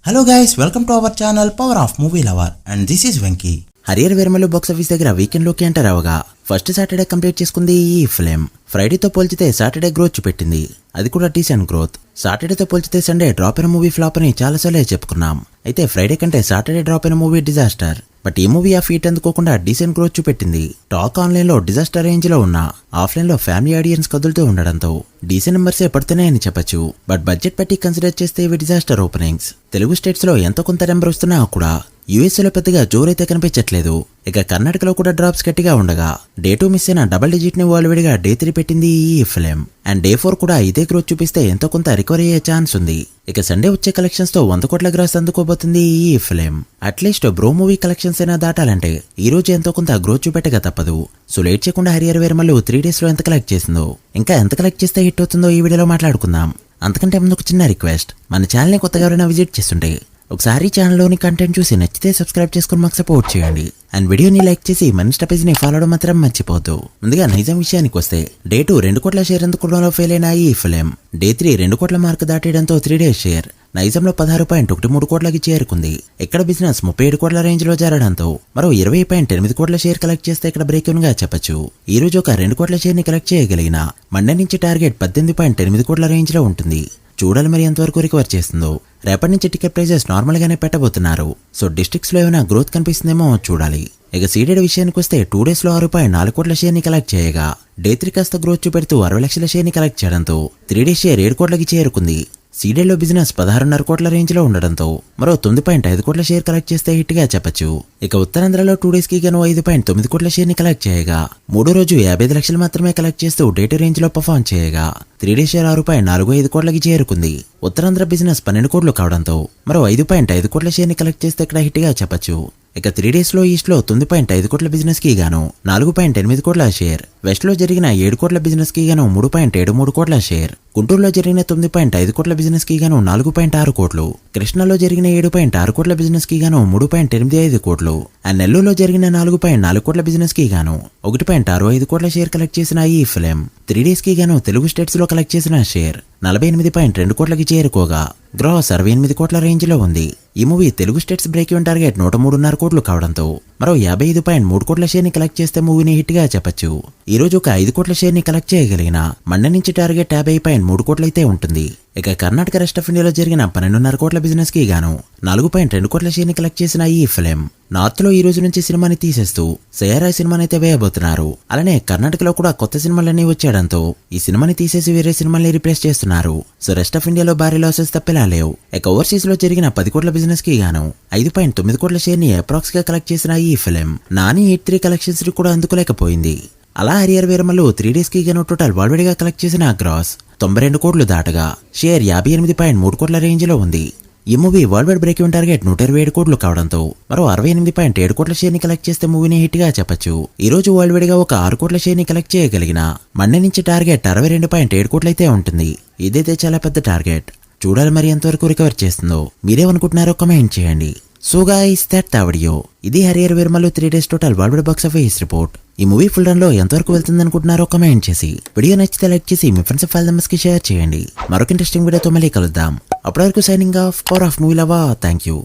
Hello guys, welcome to our channel power of movie lover and this is Venky. Harrier Veeramallu box office దగ్గర weekend లోకి enter అవగా first Saturday complete చేసుకుంది ఈ film. ఫ్రైడేతో పోల్చితే Saturday growth చూపెట్టింది, అది కూడా decent growth. సాటర్డేతో పోల్చితే సండే డ్రాప్ అయిన మూవీ ఫ్లాప్ అని చాలాసార్లు చెప్పుకున్నాం. అయితే ఫ్రైడే కంటే సాటర్డే డ్రాప్ అయిన మూవీ డిజాస్టర్. బట్ ఈ మూవీ ఆ ఫీట్ అందుకోకుండా డీసెంట్ గ్రోత్ చూపెట్టింది. టాక్ ఆన్లైన్ లో డిజాస్టర్ రేంజ్ లో ఉన్న, ఆఫ్లైన్ లో ఫ్యామిలీ ఆడియన్స్ కదులుతూ ఉండడంతో డీసెంట్ నెంబర్సే పడుతున్నాయని చెప్పొచ్చు. బట్ బడ్జెట్ పెట్టి కన్సిడర్ చేస్తే ఇవి డిజాస్టర్ ఓపెనింగ్స్. తెలుగు స్టేట్స్ లో ఎంతో కొంత నెంబర్ వస్తున్నా కూడా యూఎస్ఏలో పెద్దగా జోరైతే కనిపించట్లేదు. ఇక కర్ణాటకలో కూడా డ్రాప్స్ గట్టిగా ఉండగా డే 2 మిస్ అయిన డబుల్ డిజిట్ ని వాల్విడిగా డే 3 పెట్టింది ఈ ఫిల్మ్. అండ్ డే 4 కూడా ఇదే గ్రోత్ చూపిస్తే ఎంతో కొంత రికవరీ అయ్యే ఛాన్స్ ఉంది. ఇక సండే వచ్చే కలెక్షన్స్ తో 100 కోట్ల గ్రాస్ అందుకోబోతుంది ఈ film. At least bro movie collections అయినా దాటాలంటే ఈ రోజు ఎంతో కొంత గ్రోత్ చూపెట్టగా తప్పదు. సో లేట్ చేయకుండా హరియర్ వీరమల్లు 3 days లో ఎంత కలెక్ట్ చేసిందో, ఇంకా ఎంత కలెక్ట్ చేస్తే హిట్ అవుతుందో ఈ వీడియోలో మాట్లాడుకుందాం. అంతకంటే ముందు ఒక చిన్న రిక్వెస్ట్, మన ఛానల్ ని కొత్తగా ఎవరైనా విజిట్ చేస్తుంటే ఒకసారి ఛానల్లోని కంటెంట్ చూసి నచ్చితే సబ్స్క్రైబ్ చేసుకుని మాకు సపోర్ట్ చేయండి. అండ్ వీడియోని లైక్ చేసి మన ఇన్స్టా పేజ్ని ఫాలో అవడం మాత్రం మర్చిపోవద్దు. ముందుగా నైజాం విషయానికి వస్తే డే 2 2 కోట్ల షేర్ అందుకోవడంలో ఫెయిల్ అయిన ఈ ఫిల్మ్ డే 3 2 కోట్ల మార్క్ దాటేయడంతో 3 days షేర్ నైజాంలో 16.13 కోట్లకి చేరుకుంది. ఇక్కడ బిజినెస్ 37 కోట్ల రేంజ్ లో జరగడంతో మరో 20.8 కోట్ల షేర్ కలెక్ట్ చేస్తే ఇక్కడ బ్రేక్ ఇన్ గా చెప్పొచ్చు. ఈ రోజు ఒక 2 కోట్ల షేర్ ని కలెక్ట్ చేయగలిగిన మండే నుంచి టార్గెట్ 18.8 కోట్ల రేంజ్ లో ఉంటుంది. చూడాలి మరి ఎంతవరకు రికవర్ చేస్తుందో. రేపటి నుంచి టికెట్ ప్రైజెస్ నార్మల్ గానే పెట్టబోతున్నారు. సో డిస్ట్రిక్ట్స్ లో ఏమైనా గ్రోత్ కనిపిస్తుందేమో చూడాలి. ఇక సీడెడ్ విషయానికి వస్తే 2 days లో 6.4 కోట్ల షేర్ ని కలెక్ట్ చేయగా డే 3 కాస్త గ్రోత్ చూపెడుతూ 60 లక్షల షేర్ ని కలెక్ట్ చేయడంతో 3 days షేర్ 7 కోట్లకి చేరుకుంది. సీడెడ్ లో బిజినెస్ 16.5 కోట్ల రేంజ్ లో ఉండడంతో మరో 9.5 కోట్ల షేర్ కలెక్ట్ చేస్తే హిట్ గా చెప్పొచ్చు. ఇక ఉత్తరాంధ్రలో 2 days కి గాను 5.9 కోట్ల షేర్ ని కలెక్ట్ చేయగా మూడో రోజు 55 లక్షలు మాత్రమే కలెక్ట్ చేస్తూ డే 2 రేంజ్ లో పర్ఫార్మ్ చేయగా 3 days షేర్ 6.45 కోట్లకి చేరుకుంది. ఉత్తరాంధ్ర బిజినెస్ 12 కోట్లు కావడంతో మరో 5.5 కోట్ల షేర్ ని కలెక్ట్ చేస్తే ఇక్కడ హిట్ గా చెప్పొచ్చు. ఇక 3 days లో ఈస్ట్ లో 9.5 కోట్ల బిజినెస్ కి గాను 4.8 కోట్ల షేర్, వెస్ట్ లో జరిగిన 7 కోట్ల బిజినెస్ కి గాను 3.73 కోట్ల షేర్, గుంటూరులో జరిగిన 9.5 కోట్ల బిజినెస్ కి గాను 4.6 కోట్లు, కృష్ణలో జరిగిన 7.6 కోట్ల బిజినెస్ కి గాను 3.85 కోట్లు, అండ్ నెల్లూరులో జరిగిన 4.4 కోట్ల బిజినెస్ కి గాను 1.65 కోట్ల షేర్ కలెక్ట్ చేసిన ఈ ఫిల్మ్ 3 days కి గాను తెలుగు స్టేట్స్ లో కలెక్ట్ చేసిన షేర్ 48.2 కోట్లకి చేరుకోగా గ్రాస్ 68 కోట్ల రేంజ్ లో ఉంది. ఈ movie Telugu states break even target 103.5 కోట్లు కావడంతో మరో 55.3 కోట్ల షేర్ ని కలెక్ట్ చేస్తే మూవీని హిట్ గా చెప్పొచ్చు. ఈ రోజు ఒక 5 కోట్ల షేర్ ని కలెక్ట్ చేయగలిగిన మండే నుంచి టార్గెట్ 50.3 కోట్లయితే ఉంటుంది. ఇక కర్ణాటక రెస్ట్ ఆఫ్ ఇండియాలో జరిగిన 12.5 కోట్ల బిజినెస్ కి గాను 4.2 కోట్ల షేర్ ని కలెక్ట్ చేసిన ఈ ఫిల్మ్ నార్త్ లో ఈ రోజు నుంచి సినిమాని తీసేస్తూ సయారాయ్ సినిమానైతే వేయబోతున్నారు. అలానే కర్ణాటకలో కూడా కొత్త సినిమాలన్నీ వచ్చేయడంతో ఈ సినిమాని తీసేసి వేరే సినిమాల్ని రీప్లేస్ చేస్తున్నారు. సో రెస్ట్ ఆఫ్ ఇండియాలో భారీ లాసెస్ తప్పేలా లేవు. ఇక ఓవర్సీస్ లో జరిగిన 10 కోట్ల బిజినెస్ కి గాను 5.9 కోట్ల షేర్ ని అప్రాక్స్ గా కలెక్ట్ చేసిన ఈ ఫిల్మ్ నాని 83 కలెక్షన్స్ ని కూడా అందుకోలేకపోయింది. అలా హరియర్ వీరమల్లు 3 days కి గాను టోటల్ వరల్డ్ గా కలెక్ట్ చేసిన గ్రాస్ 92 కోట్లు దాటగా షేర్ 58.3 కోట్ల రేంజ్ లో ఉంది. ఈ movie world wide break even target 127 కోట్లు కావడంతో మరో 68.7 కోట్ల షేర్ ని కలెక్ట్ చేస్తే మూవీని హిట్ గా చెప్పొచ్చు. ఈ రోజు వరల్డ్ వైడ్ గా ఒక 6 కోట్ల షేర్ ని కలెక్ట్ చేయగలిగిన మండే నుంచి టార్గెట్ 62.7 కోట్లయితే ఉంటుంది. ఇదైతే చాలా పెద్ద టార్గెట్. చూడాలి మరి ఎంతవరకు రికవర్ చేస్తుందో. మీరేమనుకుంటున్నారో కామెంట్ చేయండి. So guys, that's the video. ఇది హరియర్ Veeramallu 3 days total world wide box office report. ఈ మూవీ ఫుల్ రన్ లో ఎంతవరకు వెళ్తుంది అనుకుంటున్నారో కామెంట్ చేసి వీడియో నచ్చితే లైక్ చేసి మీ ఫ్రెండ్స్ ఫైల్ మెంబర్స్ కి షేర్ చేయండి. మరొక ఇంట్రెస్టింగ్ వీడియోతో మళ్ళీ కలుద్దాం. అప్పటి వరకు signing off power of movie lover. Thank you.